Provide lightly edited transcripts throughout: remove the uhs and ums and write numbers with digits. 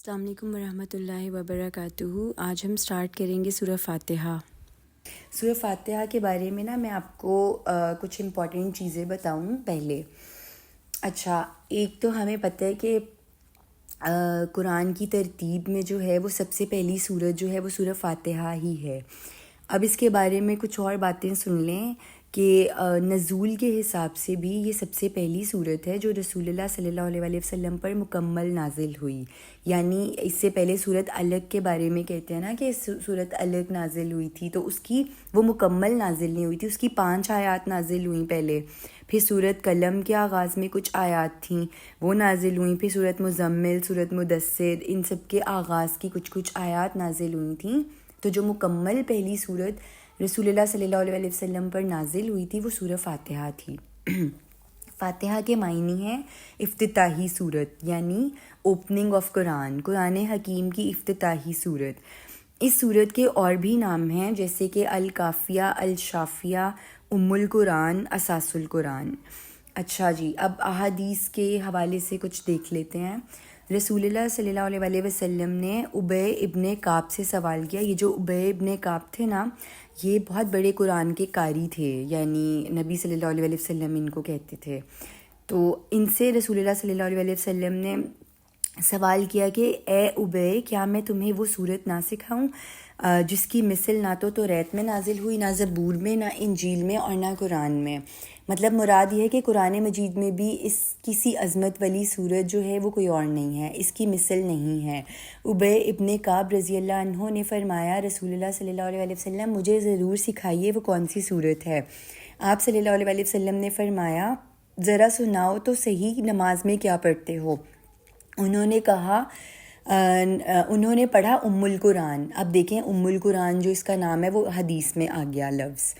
السلام علیکم ورحمۃ اللہ وبرکاتہ۔ آج ہم سٹارٹ کریں گے سورہ فاتحہ۔ سورہ فاتحہ کے بارے میں میں آپ کو کچھ امپورٹنٹ چیزیں بتاؤں پہلے۔ اچھا، ایک تو ہمیں پتہ ہے کہ قرآن کی ترتیب میں جو ہے وہ سب سے پہلی سورت جو ہے وہ سورہ فاتحہ ہی ہے۔ اب اس کے بارے میں کچھ اور باتیں سن لیں کہ نزول کے حساب سے بھی یہ سب سے پہلی سورت ہے جو رسول اللہ صلی اللہ علیہ وسلم پر مکمل نازل ہوئی۔ یعنی اس سے پہلے سورت الگ کے بارے میں کہتے ہیں نا کہ سورت الگ نازل ہوئی تھی، تو اس کی وہ مکمل نازل نہیں ہوئی تھی، اس کی 5 آیات نازل ہوئیں پہلے، پھر سورت قلم کے آغاز میں کچھ آیات تھیں وہ نازل ہوئیں، پھر سورت مزمل، سورت مدثر، ان سب کے آغاز کی کچھ آیات نازل ہوئی تھیں۔ تو جو مکمل پہلی سورت رسول اللہ صلی اللہ علیہ وسلم پر نازل ہوئی تھی وہ سورہ فاتحہ تھی۔ فاتحہ کے معنی ہے افتتاحی سورت، یعنی اوپننگ آف قرآن، قرآن حکیم کی افتتاحی سورت۔ اس سورت کے اور بھی نام ہیں جیسے کہ الکافیہ، الشافیہ، ام القرآن، اساس القرآن۔ اچھا جی، اب احادیث کے حوالے سے کچھ دیکھ لیتے ہیں۔ رسول اللہ صلی اللہ علیہ وسلم نے ابی ابن کعب سے سوال کیا۔ یہ جو ابی ابن کعب تھے نا، یہ بہت بڑے قرآن کے قاری تھے، یعنی نبی صلی اللہ علیہ وسلم ان کو کہتے تھے۔ تو ان سے رسول اللہ صلی اللہ علیہ وسلم نے سوال کیا کہ اے ابی، کیا میں تمہیں وہ صورت نہ سکھاؤں جس کی مثل نہ تو توریت میں نازل ہوئی، نہ زبور میں، نہ انجیل میں، اور نہ قرآن میں۔ مطلب مراد یہ ہے کہ قرآن مجید میں بھی اس کسی عظمت والی صورت جو ہے وہ کوئی اور نہیں ہے، اس کی مثل نہیں ہے۔ ابی ابن کعب رضی اللہ عنہ نے فرمایا رسول اللہ صلی اللہ علیہ وسلم مجھے ضرور سکھائیے وہ کون سی صورت ہے۔ آپ صلی اللہ علیہ وسلم نے فرمایا ذرا سناؤ تو صحیح، نماز میں کیا پڑھتے ہو؟ انہوں نے پڑھا ام القرآن۔ اب دیکھیں ام القرآن جو اس کا نام ہے وہ حدیث میں آ گیا لفظ،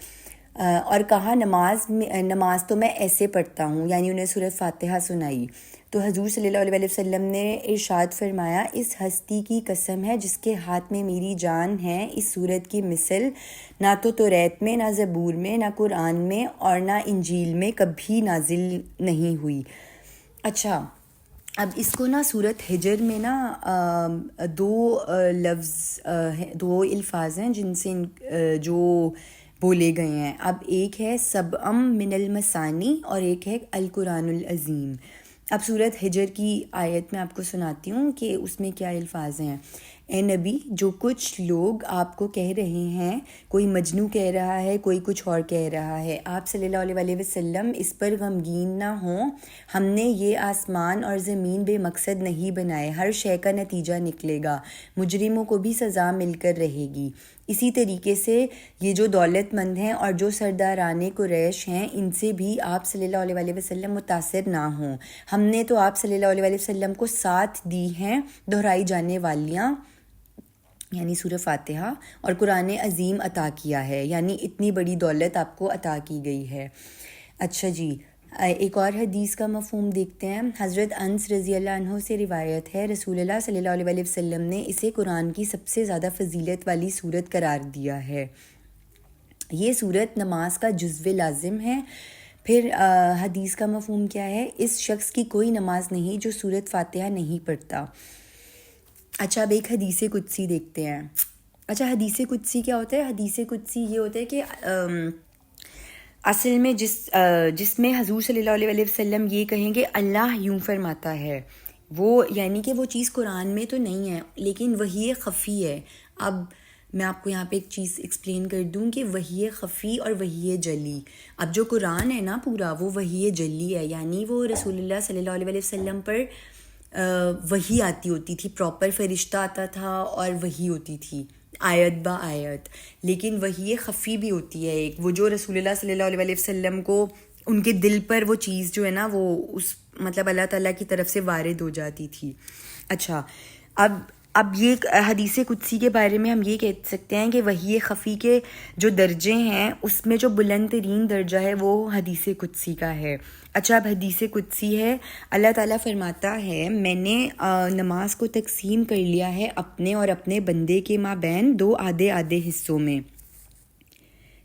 اور کہا نماز تو میں ایسے پڑھتا ہوں، یعنی انہیں سورہ فاتحہ سنائی۔ تو حضور صلی اللہ علیہ وسلم نے ارشاد فرمایا اس ہستی کی قسم ہے جس کے ہاتھ میں میری جان ہے، اس سورت کی مثل نہ تو توریت میں، نہ زبور میں، نہ قرآن میں، اور نہ انجیل میں کبھی نازل نہیں ہوئی۔ اچھا، اب اس کو سورت حجر میں دو الفاظ ہیں جن سے جو بولے گئے ہیں۔ اب ایک ہے سبعم من المثانی اور ایک ہے القرآن العظیم۔ اب سورت حجر کی آیت میں آپ کو سناتی ہوں کہ اس میں کیا الفاظ ہیں۔ اے نبی، جو کچھ لوگ آپ کو کہہ رہے ہیں، کوئی مجنوں کہہ رہا ہے، کوئی کچھ اور کہہ رہا ہے، آپ صلی اللہ علیہ وسلم اس پر غمگین نہ ہوں۔ ہم نے یہ آسمان اور زمین بے مقصد نہیں بنائے، ہر شے کا نتیجہ نکلے گا، مجرموں کو بھی سزا مل کر رہے گی۔ اسی طریقے سے یہ جو دولت مند ہیں اور جو سرداران قریش ہیں، ان سے بھی آپ صلی اللہ علیہ وسلم متاثر نہ ہوں۔ ہم نے تو آپ صلی اللہ علیہ وسلم کو 7 دی ہیں دہرائی جانے والیاں، یعنی سورہ فاتحہ، اور قرآن عظیم عطا کیا ہے، یعنی اتنی بڑی دولت آپ کو عطا کی گئی ہے۔ اچھا جی، ایک اور حدیث کا مفہوم دیکھتے ہیں۔ حضرت انس رضی اللہ عنہ سے روایت ہے رسول اللہ صلی اللہ علیہ وسلم نے اسے قرآن کی سب سے زیادہ فضیلت والی سورت قرار دیا ہے۔ یہ سورت نماز کا جزو لازم ہے۔ پھر حدیث کا مفہوم کیا ہے؟ اس شخص کی کوئی نماز نہیں جو سورت فاتحہ نہیں پڑھتا۔ اچھا، اب ایک حدیث قدسی دیکھتے ہیں۔ اچھا، حدیث قدسی کیا ہوتا ہے؟ حدیث قدسی یہ ہوتا ہے کہ اصل میں جس میں حضور صلی اللہ علیہ وسلم یہ کہیں کہ اللہ یوں فرماتا ہے، وہ یعنی کہ وہ چیز قرآن میں تو نہیں ہے لیکن وحی خفی ہے۔ اب میں آپ کو یہاں پہ ایک چیز ایکسپلین کر دوں کہ وحی خفی اور وحی جلی۔ اب جو قرآن ہے پورا، وہ وحی جلی ہے، یعنی وہ رسول اللہ صلی اللہ علیہ وسلم پر وحی آتی ہوتی تھی، پراپر فرشتہ آتا تھا اور وحی ہوتی تھی آیت با آیت۔ لیکن وحی خفی بھی ہوتی ہے ایک، وہ جو رسول اللہ صلی اللہ علیہ وسلم کو ان کے دل پر وہ چیز جو ہے وہ اس مطلب اللہ تعالیٰ کی طرف سے وارد ہو جاتی تھی۔ اچھا، اب یہ حدیث قدسی کے بارے میں ہم یہ کہہ سکتے ہیں کہ وحی خفی کے جو درجے ہیں اس میں جو بلند ترین درجہ ہے وہ حدیث قدسی کا ہے۔ اچھا، اب حدیث قدسی ہے، اللہ تعالیٰ فرماتا ہے میں نے نماز کو تقسیم کر لیا ہے اپنے اور اپنے بندے کے مابین 2 آدھے حصوں میں،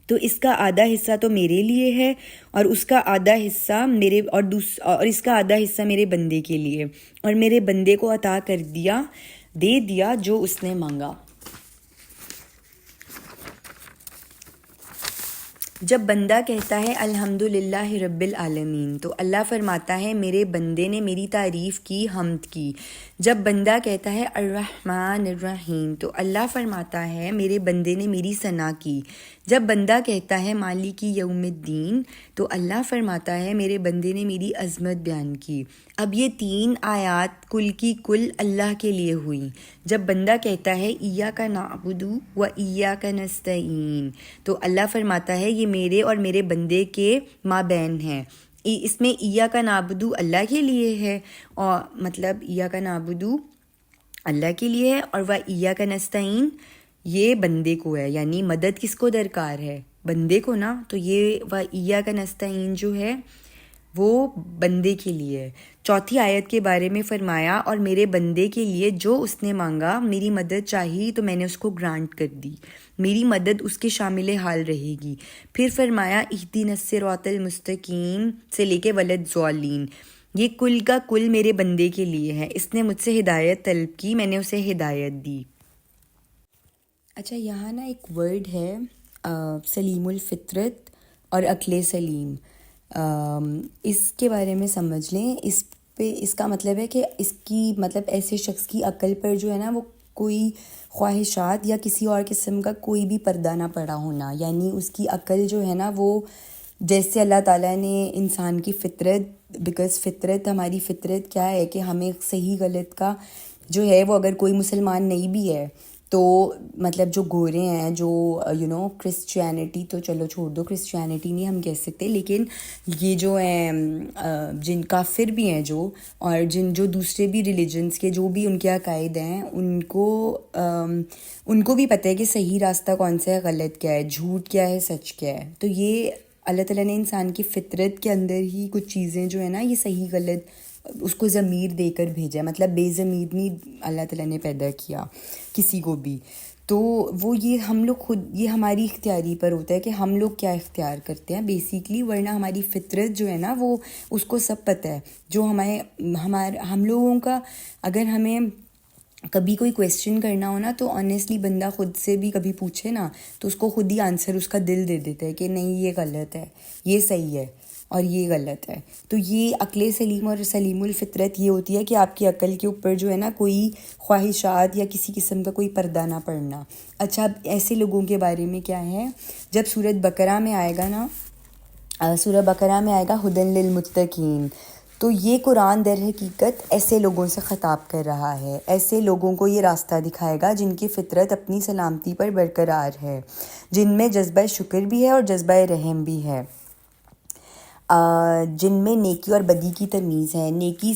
تو اس کا آدھا حصہ تو میرے لیے ہے اور اس کا آدھا حصہ اور اس کا آدھا حصہ میرے بندے کے لیے، اور میرے بندے کو عطا کر دیا دے دیا جو اس نے مانگا. جب بندہ کہتا ہے الحمدللہ رب العالمین تو اللہ فرماتا ہے میرے بندے نے میری تعریف کی، حمد کی. جب بندہ کہتا ہے الرحمن الرحیم تو اللہ فرماتا ہے میرے بندے نے میری ثنا کی. جب بندہ کہتا ہے مالک یوم الدین تو اللہ فرماتا ہے میرے بندے نے میری عظمت بیان کی. اب یہ 3 آیات کل کی کل اللہ کے لیے ہوئیں. جب بندہ کہتا ہے ایاک نعبد و ایاک نستعین تو اللہ فرماتا ہے یہ میرے اور میرے بندے کے مابین ہے. اس میں ایاک نعبد اللہ کے لیے ہے، اور مطلب ایاک نعبد اللہ کے لیے ہے، اور و ایاک نستعین یہ بندے کو ہے، یعنی مدد کس کو درکار ہے؟ بندے کو نا. تو یہ و ایاک نستعین جو ہے وہ بندے کے لیے ہے. چوتھی آیت کے بارے میں فرمایا اور میرے بندے کے لیے جو اس نے مانگا، میری مدد چاہی تو میں نے اس کو گرانٹ کر دی، میری مدد اس کے شامل حال رہے گی. پھر فرمایا اہدنا الصراط المستقیم سے لے کے ولد ضالین، یہ کل کا کل میرے بندے کے لیے ہے. اس نے مجھ سے ہدایت طلب کی، میں نے اسے ہدایت دی. اچھا یہاں نا ایک ورڈ ہے سلیم الفطرت اور عقل سلیم. اس کے بارے میں سمجھ لیں. اس کا مطلب ہے کہ اس کی مطلب ایسے شخص کی عقل پر جو ہے نا وہ کوئی خواہشات یا کسی اور قسم کا کوئی بھی پردہ نہ پڑا ہونا، یعنی اس کی عقل جو ہے نا وہ جیسے اللہ تعالیٰ نے انسان کی فطرت، بیکاز فطرت ہماری فطرت کیا ہے کہ ہمیں صحیح غلط کا جو ہے وہ اگر کوئی مسلمان نہیں بھی ہے تو مطلب جو گورے ہیں جو کرسچینٹی تو چلو چھوڑ دو، کرسچینٹی نہیں ہم کہہ سکتے، لیکن یہ جو ہیں جن کافر بھی ہیں جو، اور جو دوسرے بھی ریلیجنس کے جو بھی ان کے عقائد ہیں ان کو بھی پتہ ہے کہ صحیح راستہ کون سا ہے، غلط کیا ہے، جھوٹ کیا ہے، سچ کیا ہے. تو یہ اللہ تعالیٰ نے انسان کی فطرت کے اندر ہی کچھ چیزیں جو ہے نا یہ صحیح غلط اس کو ضمیر دے کر بھیجا ہے. مطلب بے ضمیر نہیں اللہ تعالیٰ نے پیدا کیا کسی کو بھی. تو وہ یہ ہم لوگ خود، یہ ہماری اختیاری پر ہوتا ہے کہ ہم لوگ کیا اختیار کرتے ہیں بیسیکلی. ورنہ ہماری فطرت جو ہے نا وہ اس کو سب پتہ ہے. جو ہم لوگوں کا اگر ہمیں کبھی کوئی کویسچن کرنا ہو نا تو آنیسٹلی بندہ خود سے بھی کبھی پوچھے نا تو اس کو خود ہی آنسر اس کا دل دے دیتا ہے کہ نہیں یہ غلط ہے، یہ صحیح ہے اور یہ غلط ہے. تو یہ عقل سلیم اور سلیم الفطرت یہ ہوتی ہے کہ آپ کی عقل کے اوپر جو ہے نا کوئی خواہشات یا کسی قسم کا کوئی پردہ نہ پڑنا. اچھا اب ایسے لوگوں کے بارے میں کیا ہے، جب سورۃ بقرہ میں آئے گا نا، سورہ بقرہ میں آئے گا ہدن للمتقین، تو یہ قرآن در حقیقت ایسے لوگوں سے خطاب کر رہا ہے. ایسے لوگوں کو یہ راستہ دکھائے گا جن کی فطرت اپنی سلامتی پر برقرار ہے، جن میں جذبہ شکر بھی ہے اور جذبہ رحم بھی ہے، جن میں نیکی اور بدی کی تمیز ہے، نیکی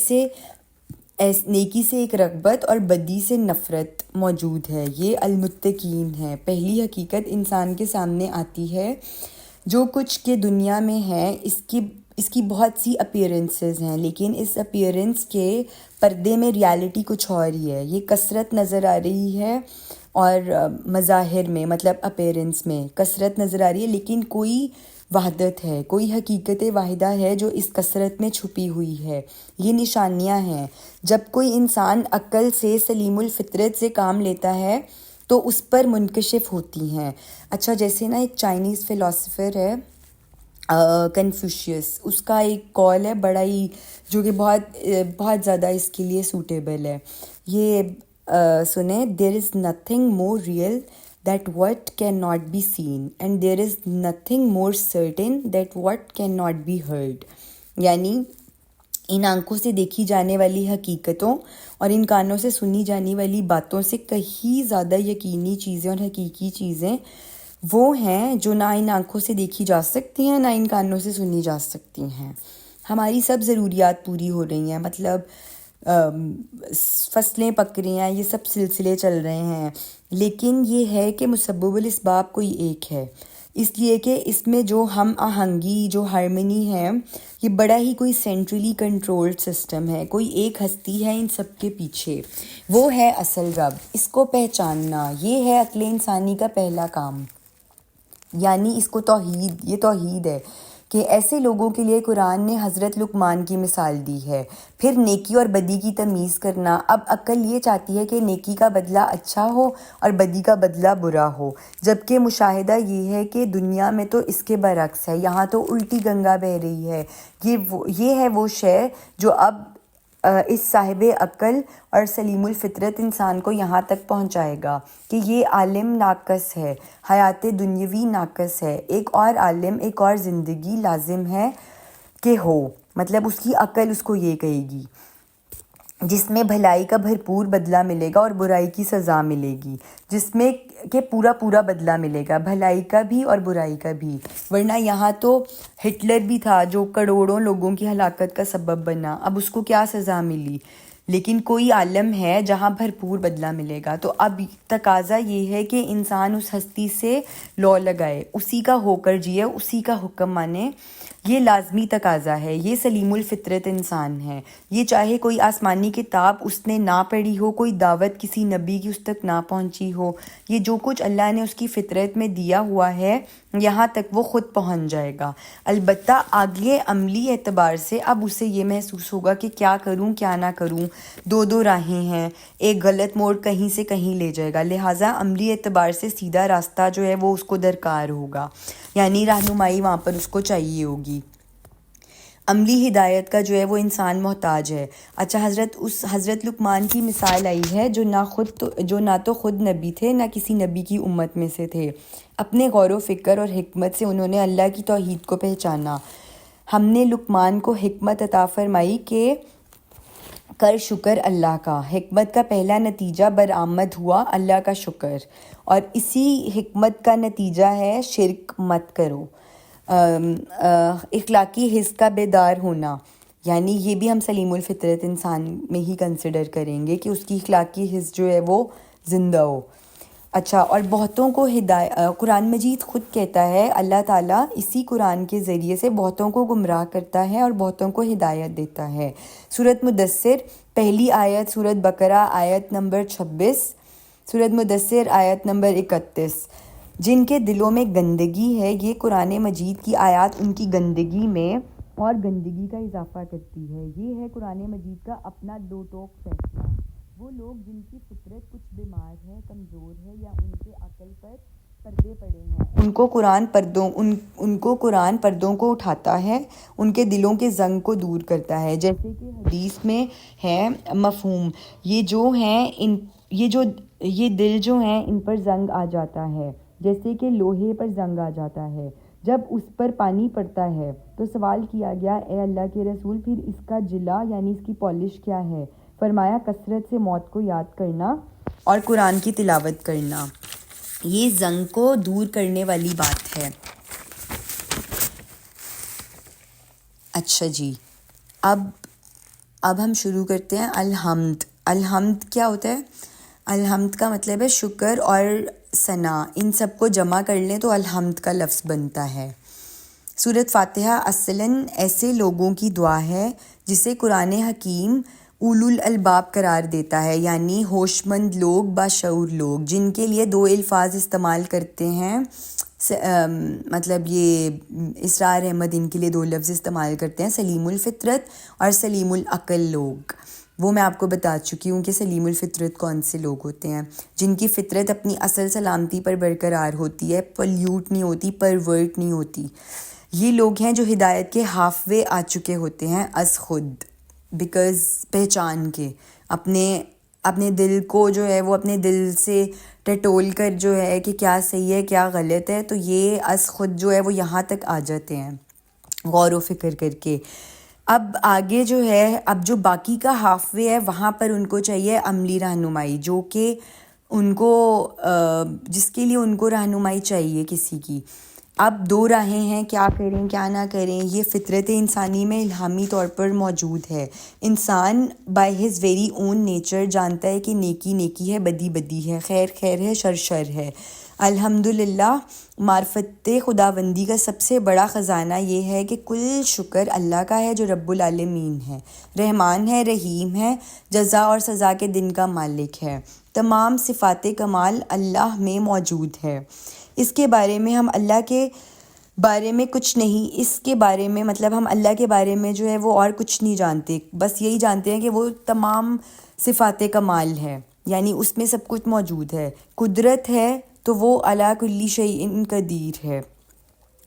سے ایک رغبت اور بدی سے نفرت موجود ہے. یہ المتقین ہے. پہلی حقیقت انسان کے سامنے آتی ہے، جو کچھ کے دنیا میں ہے اس کی بہت سی اپیرنسز ہیں، لیکن اس اپیرنس کے پردے میں ریالٹی کچھ اور ہی ہے. یہ کثرت نظر آ رہی ہے اور مظاہر میں مطلب اپیرنس میں کثرت نظر آ رہی ہے، لیکن کوئی وحدت ہے، کوئی حقیقت واحدہ ہے جو اس کثرت میں چھپی ہوئی ہے. یہ نشانیاں ہیں. جب کوئی انسان عقل سے سلیم الفطرت سے کام لیتا ہے تو اس پر منکشف ہوتی ہیں. اچھا جیسے نا ایک چائنیز فلاسفر ہے کنفیوشیس، اس کا ایک کال ہے بڑا ہی جو کہ بہت زیادہ اس کے لیے سوٹیبل ہے. یہ سنیں، there is nothing more real that what cannot be seen and there is nothing more certain that what cannot be heard. یعنی ان آنکھوں سے دیکھی جانے والی حقیقتوں اور ان کانوں سے سنی جانے والی باتوں سے کہیں زیادہ یقینی چیزیں اور حقیقی چیزیں وہ ہیں جو نہ ان آنکھوں سے دیکھی جا سکتی ہیں نہ ان کانوں سے سنی جا سکتی ہیں. ہماری سب ضروریات پوری ہو رہی ہیں، مطلب فصلیں پک رہی ہیں، یہ سب سلسلے چل رہے ہیں، لیکن یہ ہے کہ مسبب الاسباب کوئی ایک ہے، اس لیے کہ اس میں جو ہم آہنگی، جو ہارمنی ہے، یہ بڑا ہی کوئی سینٹرلی کنٹرولڈ سسٹم ہے. کوئی ایک ہستی ہے ان سب کے پیچھے، وہ ہے اصل رب. اس کو پہچاننا یہ ہے عقل انسانی کا پہلا کام. یعنی اس کو یہ توحید ہے کہ ایسے لوگوں کے لیے قرآن نے حضرت لقمان کی مثال دی ہے۔ پھر نیکی اور بدی کی تمیز کرنا۔ اب عقل یہ چاہتی ہے کہ نیکی کا بدلہ اچھا ہو اور بدی کا بدلہ برا ہو، جبکہ مشاہدہ یہ ہے کہ دنیا میں تو اس کے برعکس ہے، یہاں تو الٹی گنگا بہہ رہی ہے۔ یہ ہے وہ شے جو اب اس صاحب عقل اور سلیم الفطرت انسان کو یہاں تک پہنچائے گا کہ یہ عالم ناقص ہے، حیات دنیاوی ناقص ہے، ایک اور عالم، ایک اور زندگی لازم ہے کہ ہو، مطلب اس کی عقل اس کو یہ کہے گی، جس میں بھلائی کا بھرپور بدلہ ملے گا اور برائی کی سزا ملے گی، جس میں کہ پورا پورا بدلہ ملے گا، بھلائی کا بھی اور برائی کا بھی۔ ورنہ یہاں تو ہٹلر بھی تھا جو کروڑوں لوگوں کی ہلاکت کا سبب بنا، اب اس کو کیا سزا ملی؟ لیکن کوئی عالم ہے جہاں بھرپور بدلہ ملے گا۔ تو اب تقاضا یہ ہے کہ انسان اس ہستی سے لو لگائے، اسی کا ہو کر جیے، اسی کا حکم مانے، یہ لازمی تقاضا ہے۔ یہ سلیم الفطرت انسان ہے۔ یہ چاہے کوئی آسمانی کتاب اس نے نہ پڑھی ہو، کوئی دعوت کسی نبی کی اس تک نہ پہنچی ہو، یہ جو کچھ اللہ نے اس کی فطرت میں دیا ہوا ہے یہاں تک وہ خود پہنچ جائے گا۔ البتہ آگے عملی اعتبار سے اب اسے یہ محسوس ہوگا کہ کیا کروں کیا نہ کروں، دو راہیں ہیں، ایک غلط موڑ کہیں سے کہیں لے جائے گا، لہٰذا عملی اعتبار سے سیدھا راستہ جو ہے وہ اس کو درکار ہوگا، یعنی رہنمائی وہاں پر اس کو چاہیے ہوگی۔ عملی ہدایت کا جو ہے وہ انسان محتاج ہے۔ اچھا، حضرت لقمان کی مثال آئی ہے جو نہ تو خود نبی تھے نہ کسی نبی کی امت میں سے تھے۔ اپنے غور و فکر اور حکمت سے انہوں نے اللہ کی توحید کو پہچانا۔ ہم نے لقمان کو حکمت عطا فرمائی کہ کر شکر اللہ کا۔ حکمت کا پہلا نتیجہ برآمد ہوا اللہ کا شکر، اور اسی حکمت کا نتیجہ ہے شرک مت کرو، اخلاقی حس کا بیدار ہونا، یعنی یہ بھی ہم سلیم الفطرت انسان میں ہی کنسیڈر کریں گے کہ اس کی اخلاقی حس جو ہے وہ زندہ ہو۔ اچھا، اور بہتوں کو قرآن مجید خود کہتا ہے اللہ تعالیٰ اسی قرآن کے ذریعے سے بہتوں کو گمراہ کرتا ہے اور بہتوں کو ہدایت دیتا ہے۔ سورۃ مدثر پہلی آیت، سورۃ بقرہ آیت نمبر 26، سورۃ مدثر آیت نمبر 31۔ جن کے دلوں میں گندگی ہے، یہ قرآن مجید کی آیات ان کی گندگی میں اور گندگی کا اضافہ کرتی ہے۔ یہ ہے قرآن مجید کا اپنا دو ٹوک فیصلہ۔ وہ لوگ جن کی فطرت کچھ بیمار ہے، کمزور ہے، یا ان کے عقل پر پردے پڑے ہیں، ان کو قرآن پردوں کو اٹھاتا ہے، ان کے دلوں کے زنگ کو دور کرتا ہے، جیسے کہ حدیث میں ہے مفہوم، یہ دل جو ہیں ان پر زنگ آ جاتا ہے، جیسے کہ لوہے پر زنگ آ جاتا ہے جب اس پر پانی پڑتا ہے۔ تو سوال کیا گیا، اے اللہ کے رسول، پھر اس کا جلا یعنی اس کی پالش کیا ہے؟ فرمایا کثرت سے موت کو یاد کرنا اور قرآن کی تلاوت کرنا، یہ زنگ کو دور کرنے والی بات ہے۔ اچھا جی، اب ہم شروع کرتے ہیں الحمد۔ الحمد کیا ہوتا ہے؟ الحمد کا مطلب ہے شکر اور ثنا، ان سب کو جمع کر لیں تو الحمد کا لفظ بنتا ہے۔ سورۃ فاتحہ اصلاً ایسے لوگوں کی دعا ہے جسے قرآن حکیم اولو الالباب قرار دیتا ہے، یعنی ہوش مند لوگ، باشعور لوگ، جن کے لیے دو الفاظ استعمال کرتے ہیں، مطلب یہ اسرار احمد ان کے لیے دو لفظ استعمال کرتے ہیں، سلیم الفطرت اور سلیم العقل لوگ۔ وہ میں آپ کو بتا چکی ہوں کہ سلیم الفطرت کون سے لوگ ہوتے ہیں، جن کی فطرت اپنی اصل سلامتی پر برقرار ہوتی ہے، پلیوٹ نہیں ہوتی، پرورٹ نہیں ہوتی۔ یہ لوگ ہیں جو ہدایت کے ہاف وے آ چکے ہوتے ہیں از خود، بیکاز پہچان کے اپنے دل کو جو ہے وہ اپنے دل سے ٹٹول کر جو ہے کہ کیا صحیح ہے کیا غلط ہے، تو یہ از خود جو ہے وہ یہاں تک آ جاتے ہیں غور و فکر کر کے۔ اب آگے جو ہے، اب جو باقی کا ہاف وے ہے وہاں پر ان کو چاہیے عملی رہنمائی، جو کہ ان کو جس کے لیے ان کو رہنمائی چاہیے کسی کی۔ اب دو راہیں ہیں، کیا کریں کیا نہ کریں، یہ فطرت انسانی میں الہامی طور پر موجود ہے۔ انسان by his very own nature جانتا ہے کہ نیکی نیکی ہے، بدی بدی ہے، خیر خیر ہے، شر شر ہے۔ الحمدللہ معرفت خداوندی کا سب سے بڑا خزانہ یہ ہے کہ کل شکر اللہ کا ہے جو رب العالمین ہے، رحمان ہے، رحیم ہے، جزا اور سزا کے دن کا مالک ہے، تمام صفات کمال اللہ میں موجود ہے۔ اس کے بارے میں ہم اللہ کے بارے میں کچھ نہیں، اس کے بارے میں مطلب ہم اللہ کے بارے میں جو ہے وہ اور کچھ نہیں جانتے، بس یہی جانتے ہیں کہ وہ تمام صفات کمال ہے، یعنی اس میں سب کچھ موجود ہے، قدرت ہے تو وہ علی کل شیء قدیر ہے،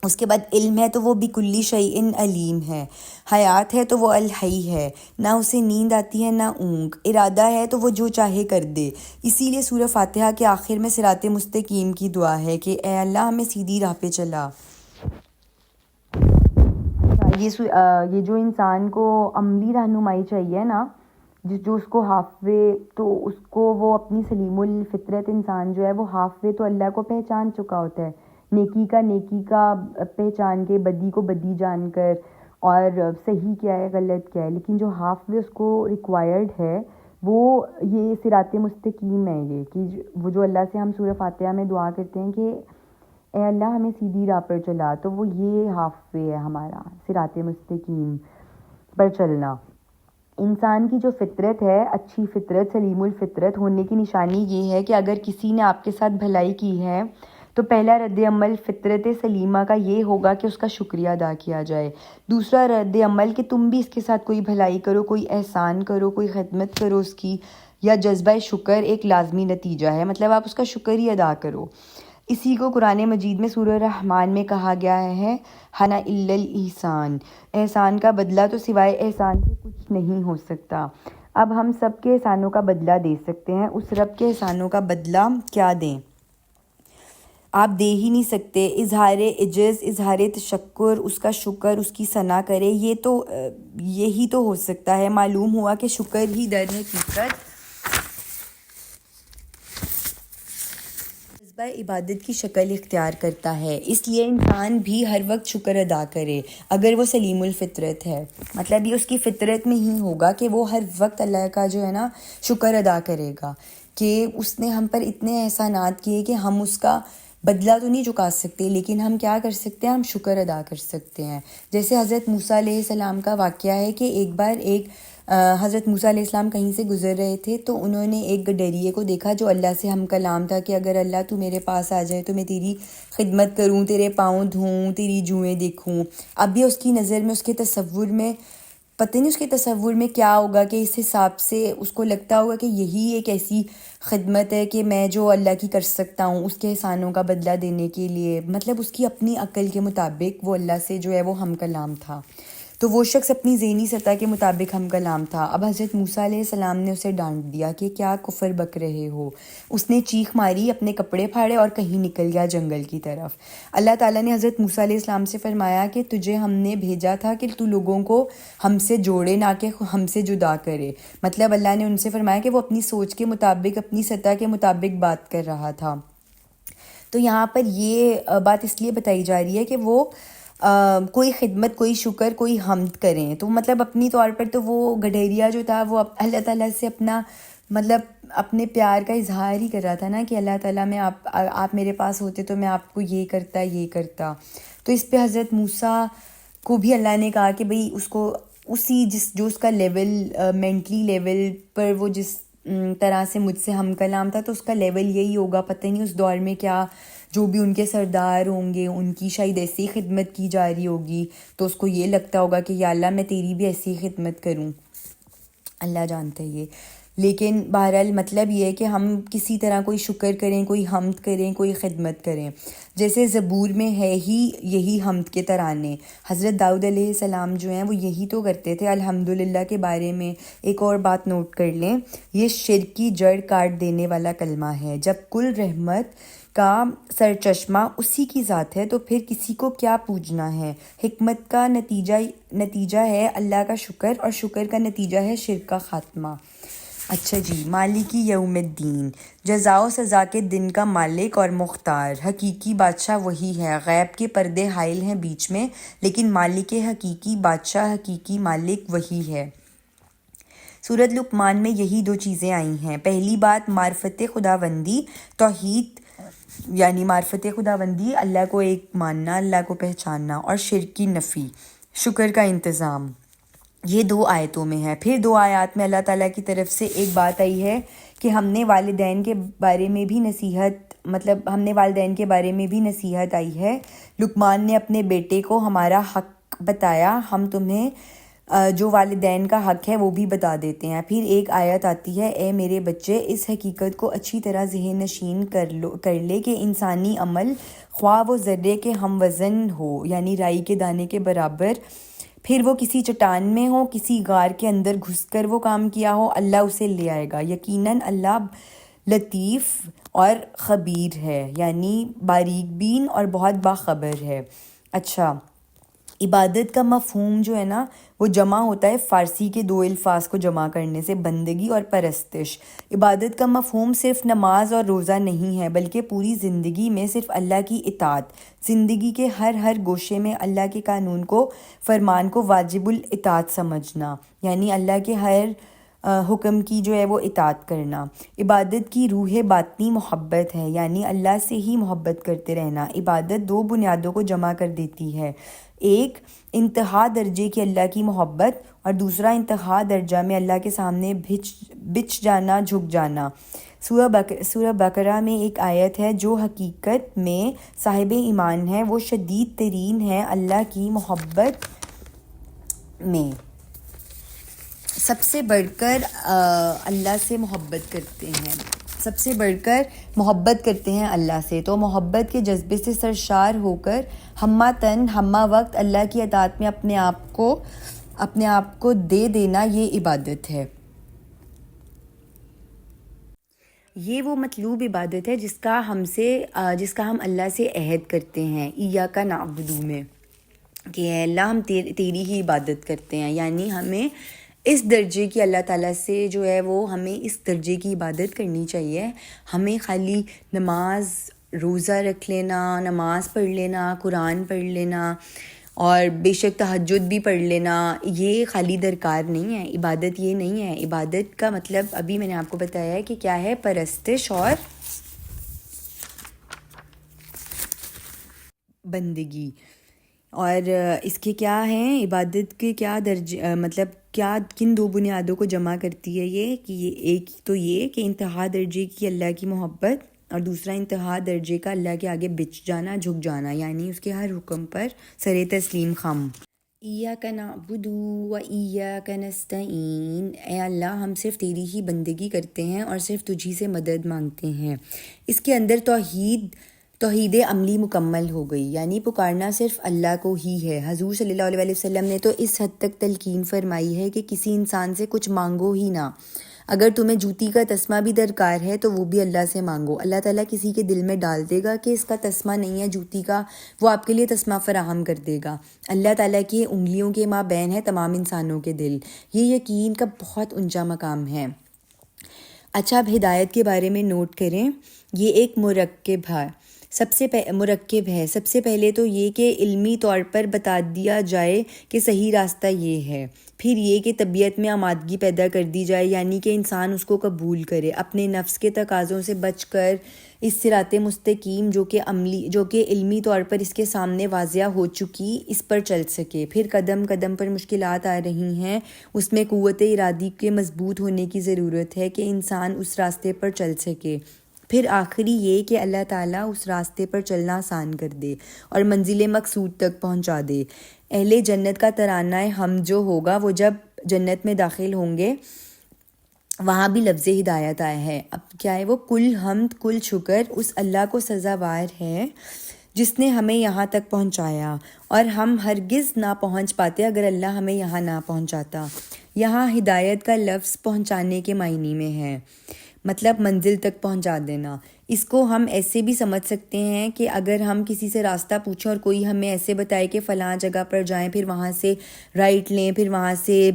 اس کے بعد علم ہے تو وہ بکل شیء علیم ہے، حیات ہے تو وہ الحی ہے، نہ اسے نیند آتی ہے نہ اونگ، ارادہ ہے تو وہ جو چاہے کر دے۔ اسی لیے سورہ فاتحہ کے آخر میں صراط مستقیم کی دعا ہے کہ اے اللہ ہمیں سیدھی راہ پہ چلا۔ یہ جو انسان کو عملی رہنمائی چاہیے نا، جو اس کو ہاف وے، تو اس کو وہ اپنی سلیم الفطرت انسان جو ہے وہ ہاف وے تو اللہ کو پہچان چکا ہوتا ہے، نیکی کا پہچان کے، بدی کو بدی جان کر، اور صحیح کیا ہے غلط کیا ہے، لیکن جو ہاف وے اس کو ریکوائرڈ ہے وہ یہ صراط مستقیم ہے، یہ کہ وہ جو اللہ سے ہم سورہ فاتحہ میں دعا کرتے ہیں کہ اے اللہ ہمیں سیدھی راہ پر چلا، تو وہ یہ ہاف وے ہے ہمارا، صراط مستقیم پر چلنا۔ انسان کی جو فطرت ہے، اچھی فطرت، سلیم الفطرت ہونے کی نشانی یہ ہے کہ اگر کسی نے آپ کے ساتھ بھلائی کی ہے تو پہلا رد عمل فطرت سلیمہ کا یہ ہوگا کہ اس کا شکریہ ادا کیا جائے، دوسرا رد عمل کہ تم بھی اس کے ساتھ کوئی بھلائی کرو، کوئی احسان کرو، کوئی خدمت کرو اس کی، یا جذبہ شکر ایک لازمی نتیجہ ہے، مطلب آپ اس کا شکر ہی ادا کرو۔ اسی کو قرآن مجید میں سورہ رحمان میں کہا گیا ہے ہنا الا الاحسان، احسان کا بدلہ تو سوائے احسان سے کچھ نہیں ہو سکتا۔ اب ہم سب کے احسانوں کا بدلہ دے سکتے ہیں، اس رب کے احسانوں کا بدلہ کیا دیں؟ آپ دے ہی نہیں سکتے۔ اظہار عجز، اظہار تشکر، اس کا شکر، اس کی ثنا کرے، یہی تو ہو سکتا ہے۔ معلوم ہوا کہ شکر ہی در حقیقت جذبہ عبادت کی شکل اختیار کرتا ہے، اس لیے انسان بھی ہر وقت شکر ادا کرے اگر وہ سلیم الفطرت ہے، مطلب یہ اس کی فطرت میں ہی ہوگا کہ وہ ہر وقت اللہ کا جو ہے نا شکر ادا کرے گا کہ اس نے ہم پر اتنے احسانات کیے کہ ہم اس کا بدلہ تو نہیں چکا سکتے، لیکن ہم کیا کر سکتے ہیں، ہم شکر ادا کر سکتے ہیں۔ جیسے حضرت موسیٰ علیہ السلام کا واقعہ ہے کہ ایک بار حضرت موسیٰ علیہ السلام کہیں سے گزر رہے تھے تو انہوں نے ایک گڈریے کو دیکھا جو اللہ سے ہم کلام تھا کہ اگر اللہ تو میرے پاس آ جائے تو میں تیری خدمت کروں، تیرے پاؤں دھوؤں، تیری جوئیں دیکھوں۔ اب بھی اس کی نظر میں، اس کے تصور میں، پتہ نہیں اس کے تصور میں کیا ہوگا کہ اس حساب سے اس کو لگتا ہوگا کہ یہی ایک ایسی خدمت ہے کہ میں جو اللہ کی کر سکتا ہوں اس کے احسانوں کا بدلہ دینے کے لیے، مطلب اس کی اپنی عقل کے مطابق وہ اللہ سے جو ہے وہ ہم کلام تھا، تو وہ شخص اپنی ذہنی سطح کے مطابق ہم کلام تھا۔ اب حضرت موسیٰ علیہ السلام نے اسے ڈانٹ دیا کہ کیا کفر بک رہے ہو، اس نے چیخ ماری، اپنے کپڑے پھاڑے اور کہیں نکل گیا جنگل کی طرف۔ اللہ تعالیٰ نے حضرت موسیٰ علیہ السلام سے فرمایا کہ تجھے ہم نے بھیجا تھا کہ تو لوگوں کو ہم سے جوڑے، نہ کہ ہم سے جدا کرے، مطلب اللہ نے ان سے فرمایا کہ وہ اپنی سوچ کے مطابق، اپنی سطح کے مطابق بات کر رہا تھا۔ تو یہاں پر یہ بات اس لیے بتائی جا رہی ہے کہ وہ کوئی خدمت، کوئی شکر، کوئی حمد کریں، تو مطلب اپنی طور پر تو وہ گڈھیریا جو تھا وہ اللہ تعالیٰ سے اپنا مطلب اپنے پیار کا اظہار ہی کر رہا تھا نا کہ اللہ تعالیٰ میں آپ میرے پاس ہوتے تو میں آپ کو یہ کرتا۔ تو اس پہ حضرت موسیٰ کو بھی اللہ نے کہا کہ بھئی اس کو جو اس کا لیول، مینٹلی لیول پر وہ جس طرح سے مجھ سے ہم کلام تھا تو اس کا لیول یہی ہوگا، پتہ نہیں اس دور میں کیا جو بھی ان کے سردار ہوں گے ان کی شاید ایسی خدمت کی جا رہی ہوگی، تو اس کو یہ لگتا ہوگا کہ یا اللہ میں تیری بھی ایسی خدمت کروں، اللہ جانتا ہے یہ۔ لیکن بہرحال مطلب یہ ہے کہ ہم کسی طرح کوئی شکر کریں، کوئی حمد کریں، کوئی خدمت کریں، جیسے زبور میں ہے ہی یہی حمد کے ترانے، حضرت داؤد علیہ السلام جو ہیں وہ یہی تو کرتے تھے۔ الحمدللہ کے بارے میں ایک اور بات نوٹ کر لیں، یہ شرک کی جڑ کاٹ دینے والا کلمہ ہے، جب کل رحمت کا سرچشمہ اسی کی ذات ہے تو پھر کسی کو کیا پوجنا ہے۔ حکمت کا نتیجہ ہے اللہ کا شکر، اور شکر کا نتیجہ ہے شرک کا خاتمہ۔ اچھا جی، مالکی یوم الدین، جزا و سزا کے دن کا مالک اور مختار، حقیقی بادشاہ وہی ہے، غیب کے پردے حائل ہیں بیچ میں، لیکن مالک حقیقی، بادشاہ حقیقی، مالک وہی ہے۔ سورۃ لقمان میں یہی دو چیزیں آئی ہیں۔ پہلی بات معرفت خداوندی، توحید یعنی معرفت خداوندی، اللہ کو ایک ماننا، اللہ کو پہچاننا، اور شرک کی نفی، شکر کا انتظام، یہ 2 آیتوں میں ہے۔ پھر 2 آیات میں اللہ تعالیٰ کی طرف سے ایک بات آئی ہے کہ ہم نے والدین کے بارے میں بھی نصیحت مطلب ہم نے والدین کے بارے میں بھی نصیحت آئی ہے. لقمان نے اپنے بیٹے کو ہمارا حق بتایا، ہم تمہیں جو والدین کا حق ہے وہ بھی بتا دیتے ہیں. پھر ایک آیت آتی ہے، اے میرے بچے اس حقیقت کو اچھی طرح ذہن نشین کر لے کہ انسانی عمل خواہ وہ ذرے کے ہم وزن ہو، یعنی رائی کے دانے کے برابر، پھر وہ کسی چٹان میں ہو، کسی غار کے اندر گھس کر وہ کام کیا ہو، اللہ اسے لے آئے گا. یقیناً اللہ لطیف اور خبیر ہے، یعنی باریک بین اور بہت باخبر ہے. اچھا، عبادت کا مفہوم جو ہے نا وہ جمع ہوتا ہے فارسی کے دو الفاظ کو جمع کرنے سے، بندگی اور پرستش. عبادت کا مفہوم صرف نماز اور روزہ نہیں ہے، بلکہ پوری زندگی میں صرف اللہ کی اطاعت، زندگی کے ہر گوشے میں اللہ کے قانون کو، فرمان کو واجب الاطاعت سمجھنا، یعنی اللہ کے ہر حکم کی جو ہے وہ اطاعت کرنا. عبادت کی روح باطنی محبت ہے، یعنی اللہ سے ہی محبت کرتے رہنا. عبادت دو بنیادوں کو جمع کر دیتی ہے، ایک انتہا درجے کی اللہ کی محبت اور دوسرا انتہا درجہ میں اللہ کے سامنے بچ جانا، جھک جانا. سورہ بقرہ میں ایک آیت ہے، جو حقیقت میں صاحب ایمان ہے وہ شدید ترین ہے اللہ کی محبت میں. سب سے بڑھ کر اللہ سے محبت کرتے ہیں، سب سے بڑھ کر محبت کرتے ہیں اللہ سے. تو محبت کے جذبے سے سرشار ہو کر ہمہ تن ہمہ وقت اللہ کی اطاعت میں اپنے آپ کو دے دینا، یہ عبادت ہے. یہ وہ مطلوب عبادت ہے جس کا ہم اللہ سے عہد کرتے ہیں ایاک نعبد میں، کہ اے اللہ ہم تیری ہی عبادت کرتے ہیں. یعنی ہمیں اس درجے کی اللہ تعالیٰ سے جو ہے وہ ہمیں اس درجے کی عبادت کرنی چاہیے. ہمیں خالی نماز روزہ رکھ لینا، نماز پڑھ لینا، قرآن پڑھ لینا اور بے شک تہجد بھی پڑھ لینا، یہ خالی درکار نہیں ہے. عبادت یہ نہیں ہے. عبادت کا مطلب ابھی میں نے آپ کو بتایا ہے کہ کیا ہے، پرستش اور بندگی. اور اس کے کیا ہیں، عبادت کے کیا درجے، مطلب کیا کن دو بنیادوں کو جمع کرتی ہے یہ، کہ ایک تو یہ کہ انتہا درجے کی اللہ کی محبت اور دوسرا انتہا درجے کا اللہ کے آگے بچ جانا، جھک جانا، یعنی اس کے ہر حکم پر سر تسلیم خم. ایاک نعبد و ایاک نستعین، اے اللہ ہم صرف تیری ہی بندگی کرتے ہیں اور صرف تجھی سے مدد مانگتے ہیں. اس کے اندر توحید عملی مکمل ہو گئی، یعنی پکارنا صرف اللہ کو ہی ہے. حضور صلی اللہ علیہ وسلم نے تو اس حد تک تلقین فرمائی ہے کہ کسی انسان سے کچھ مانگو ہی نہ. اگر تمہیں جوتی کا تسمہ بھی درکار ہے تو وہ بھی اللہ سے مانگو. اللہ تعالیٰ کسی کے دل میں ڈال دے گا کہ اس کا تسمہ نہیں ہے جوتی کا، وہ آپ کے لیے تسمہ فراہم کر دے گا. اللہ تعالیٰ کی انگلیوں کے مابین ہے تمام انسانوں کے دل. یہ یقین کا بہت اونچا مقام ہے. اچھا، اب ہدایت کے بارے میں نوٹ کریں. یہ ایک مرکب ہے، سب سے پہلے تو یہ کہ علمی طور پر بتا دیا جائے کہ صحیح راستہ یہ ہے، پھر یہ کہ طبیعت میں آمادگی پیدا کر دی جائے، یعنی کہ انسان اس کو قبول کرے، اپنے نفس کے تقاضوں سے بچ کر اس صراط مستقیم جو کہ علمی طور پر اس کے سامنے واضح ہو چکی، اس پر چل سکے. پھر قدم قدم پر مشکلات آ رہی ہیں، اس میں قوت ارادی کے مضبوط ہونے کی ضرورت ہے کہ انسان اس راستے پر چل سکے. پھر آخری یہ کہ اللہ تعالیٰ اس راستے پر چلنا آسان کر دے اور منزل مقصود تک پہنچا دے. اہل جنت کا ترانہ ہم جو ہوگا، وہ جب جنت میں داخل ہوں گے وہاں بھی لفظ ہدایت آیا ہے. اب کیا ہے وہ، کل حمد کل شکر اس اللہ کو سزاوار ہے جس نے ہمیں یہاں تک پہنچایا، اور ہم ہرگز نہ پہنچ پاتے اگر اللہ ہمیں یہاں نہ پہنچاتا. یہاں ہدایت کا لفظ پہنچانے کے معنی میں ہے، مطلب منزل تک پہنچا دینا. اس کو ہم ایسے بھی سمجھ سکتے ہیں کہ اگر ہم کسی سے راستہ پوچھیں اور کوئی ہمیں ایسے بتائے کہ فلاں جگہ پر جائیں، پھر وہاں سے رائٹ لیں، پھر وہاں سے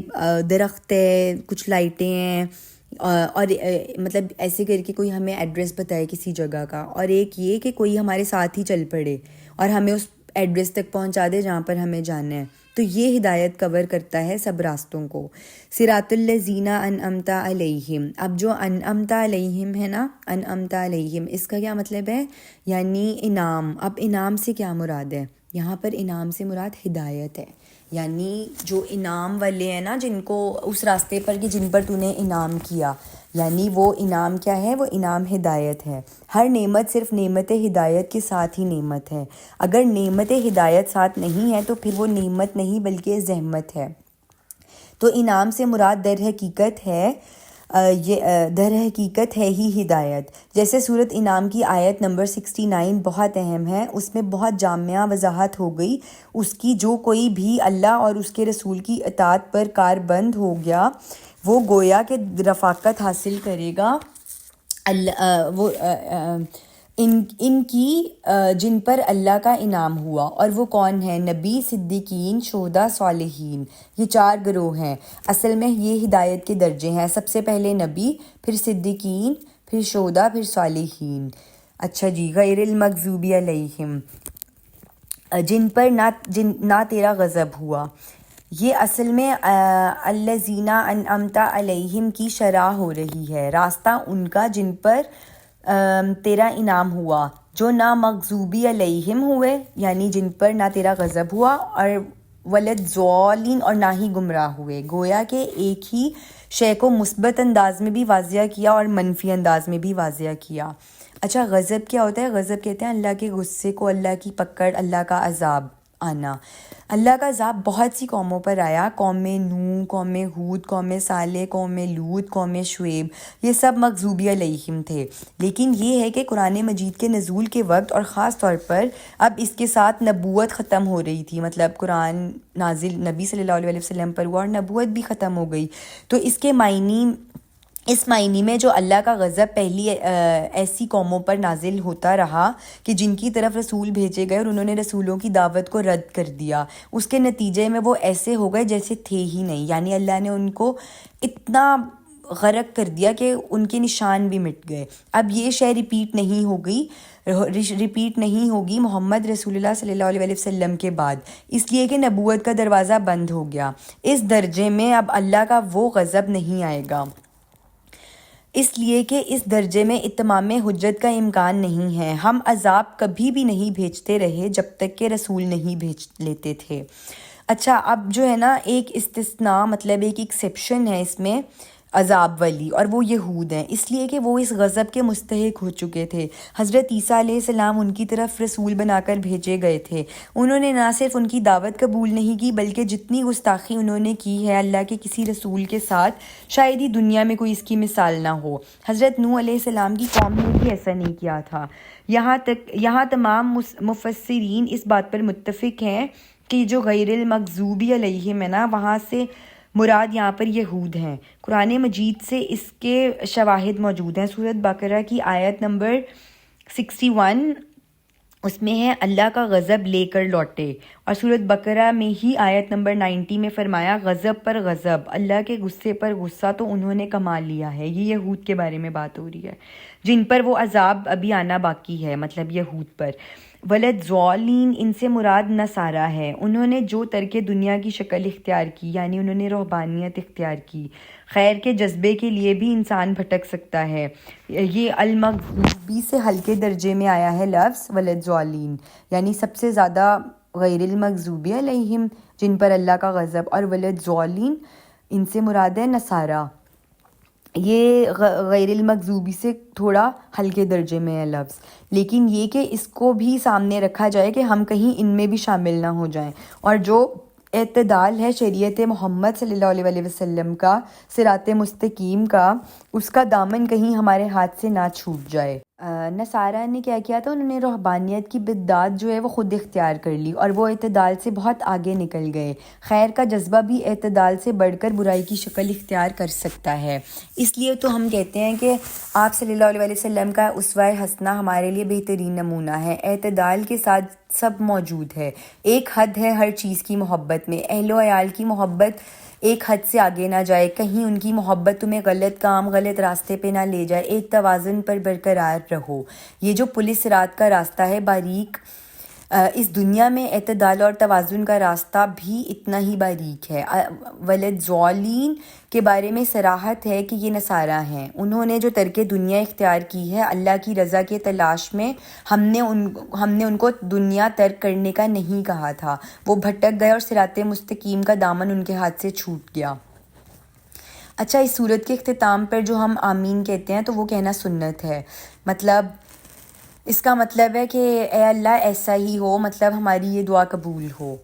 درخت ہے، کچھ لائٹیں ہیں، اور مطلب ایسے کر کے کوئی ہمیں ایڈریس بتائے کسی جگہ کا، اور ایک یہ کہ کوئی ہمارے ساتھ ہی چل پڑے اور ہمیں اس ایڈریس تک پہنچا دے جہاں پر ہمیں جانا ہے. تو یہ ہدایت کور کرتا ہے سب راستوں کو. صراط الذین انعمت علیہم، اب جو انعمت علیہم ہے نا، انعمت علیہم، اس کا کیا مطلب ہے، یعنی انعام. اب انعام سے کیا مراد ہے، یہاں پر انعام سے مراد ہدایت ہے. یعنی جو انعام والے ہیں نا، جن کو اس راستے پر کہ جن پر تو نے انعام کیا، یعنی وہ انعام کیا ہے؟ وہ انعام ہدایت ہے۔ ہر نعمت صرف نعمت ہدایت کے ساتھ ہی نعمت ہے، اگر نعمت ہدایت ساتھ نہیں ہے تو پھر وہ نعمت نہیں بلکہ زحمت ہے۔ تو انعام سے مراد در حقیقت ہے ہی ہدایت۔ جیسے سورۃ انعام کی آیت نمبر 69 بہت اہم ہے، اس میں بہت جامع وضاحت ہو گئی اس کی۔ جو کوئی بھی اللہ اور اس کے رسول کی اطاعت پر کاربند ہو گیا وہ گویا کہ رفاقت حاصل کرے گا ان کی جن پر اللہ کا انعام ہوا، اور وہ کون ہیں؟ نبی، صدیقین، شہداء، صالحین۔ یہ 4 گروہ ہیں۔ اصل میں یہ ہدایت کے درجے ہیں، سب سے پہلے نبی، پھر صدیقین، پھر شہداء، پھر صالحین۔ اچھا جی، غیر المغضوب علیہم، جن پر نہ تیرا غضب ہوا۔ یہ اصل میں الذین انعمت علیہم کی شرح ہو رہی ہے، راستہ ان کا جن پر تیرا انعام ہوا، جو نہ مغضوبی علیہم ہوئے یعنی جن پر نہ تیرا غضب ہوا، اور ولضالین، اور نہ ہی گمراہ ہوئے۔ گویا کہ ایک ہی شے کو مثبت انداز میں بھی واضح کیا اور منفی انداز میں بھی واضح کیا۔ اچھا، غضب کیا ہوتا ہے؟ غضب کہتے ہیں اللہ کے غصے کو، اللہ کی پکڑ، اللہ کا عذاب آنا۔ اللہ کا عذاب بہت سی قوموں پر آیا، قوم نوح، قوم ہود، قوم صالح، قوم لوط، قوم شعیب، یہ سب مغضوبی علیہم تھے۔ لیکن یہ ہے کہ قرآن مجید کے نزول کے وقت اور خاص طور پر اب اس کے ساتھ نبوت ختم ہو رہی تھی، مطلب قرآن نازل نبی صلی اللہ علیہ وسلم پر ہوا اور نبوت بھی ختم ہو گئی، تو اس معنی میں جو اللہ کا غضب پہلی ایسی قوموں پر نازل ہوتا رہا کہ جن کی طرف رسول بھیجے گئے اور انہوں نے رسولوں کی دعوت کو رد کر دیا، اس کے نتیجے میں وہ ایسے ہو گئے جیسے تھے ہی نہیں، یعنی اللہ نے ان کو اتنا غرق کر دیا کہ ان کے نشان بھی مٹ گئے۔ اب یہ شے ریپیٹ نہیں ہوگی محمد رسول اللہ صلی اللہ علیہ وسلم کے بعد، اس لیے کہ نبوت کا دروازہ بند ہو گیا۔ اس درجے میں اب اللہ کا وہ غضب نہیں آئے گا، اس لیے کہ اس درجے میں اتمام حجت کا امکان نہیں ہے۔ ہم عذاب کبھی بھی نہیں بھیجتے رہے جب تک کہ رسول نہیں بھیج لیتے تھے۔ اچھا، اب جو ہے نا ایک استثناء، مطلب ایک ایکسیپشن ہے اس میں عذاب والی، اور وہ یہود ہیں، اس لیے کہ وہ اس غضب کے مستحق ہو چکے تھے۔ حضرت عیسیٰ علیہ السلام ان کی طرف رسول بنا کر بھیجے گئے تھے، انہوں نے نہ صرف ان کی دعوت قبول نہیں کی بلکہ جتنی گستاخی انہوں نے کی ہے اللہ کے کسی رسول کے ساتھ، شاید ہی دنیا میں کوئی اس کی مثال نہ ہو۔ حضرت نوح علیہ السلام کی قوم نے بھی ایسا نہیں کیا تھا۔ یہاں تمام مفسرین اس بات پر متفق ہیں کہ جو غیر المغضوبی علیہم ہے نا، وہاں سے مراد یہاں پر یہود ہیں۔ قرآن مجید سے اس کے شواہد موجود ہیں۔ سورۃ بقرہ کی آیت نمبر 61 اس میں ہے اللہ کا غضب لے کر لوٹے، اور سورۃ بقرہ میں ہی آیت نمبر 90 میں فرمایا غضب پر غضب، اللہ کے غصے پر غصہ تو انہوں نے کما لیا ہے۔ یہ یہود کے بارے میں بات ہو رہی ہے جن پر وہ عذاب ابھی آنا باقی ہے، مطلب یہود پر۔ ولضالین، ان سے مراد نصارہ ہے، انہوں نے جو ترک دنیا کی شکل اختیار کی، یعنی انہوں نے رہبانیت اختیار کی۔ خیر کے جذبے کے لیے بھی انسان بھٹک سکتا ہے۔ یہ المغضوبی سے ہلکے درجے میں آیا ہے لفظ ولضالین، یعنی سب سے زیادہ غیر المغضوبی علیہم جن پر اللہ کا غضب، اور ولضالین ان سے مراد ہے نصارہ۔ یہ غیر المغضوبی سے تھوڑا ہلکے درجے میں ہے لفظ، لیکن یہ کہ اس کو بھی سامنے رکھا جائے کہ ہم کہیں ان میں بھی شامل نہ ہو جائیں، اور جو اعتدال ہے شریعت محمد صلی اللہ علیہ وسلم کا، صراط مستقیم کا، اس کا دامن کہیں ہمارے ہاتھ سے نہ چھوٹ جائے۔ نصارہ نے کیا کیا تھا؟ انہوں نے رہبانیت کی بدعت جو ہے وہ خود اختیار کر لی اور وہ اعتدال سے بہت آگے نکل گئے۔ خیر کا جذبہ بھی اعتدال سے بڑھ کر برائی کی شکل اختیار کر سکتا ہے، اس لیے تو ہم کہتے ہیں کہ آپ صلی اللہ علیہ وسلم کا اسوہ حسنہ ہمارے لیے بہترین نمونہ ہے۔ اعتدال کے ساتھ سب موجود ہے، ایک حد ہے ہر چیز کی محبت میں، اہل و عیال کی محبت ایک حد سے آگے نہ جائے، کہیں ان کی محبت تمہیں غلط کام، غلط راستے پہ نہ لے جائے، ایک توازن پر برقرار رہو۔ یہ جو پل صراط کا راستہ ہے، باریک اس دنیا میں اعتدال اور توازن کا راستہ بھی اتنا ہی باریک ہے۔ ولدزالین کے بارے میں صراحت ہے کہ یہ نصارہ ہیں، انہوں نے جو ترک دنیا اختیار کی ہے اللہ کی رضا کے تلاش میں، ہم نے ان کو دنیا ترک کرنے کا نہیں کہا تھا، وہ بھٹک گئے اور صراط مستقیم کا دامن ان کے ہاتھ سے چھوٹ گیا۔ اچھا، اس صورت کے اختتام پر جو ہم آمین کہتے ہیں تو وہ کہنا سنت ہے، مطلب اس کا مطلب ہے کہ اے اللہ ایسا ہی ہو، مطلب ہماری یہ دعا قبول ہو۔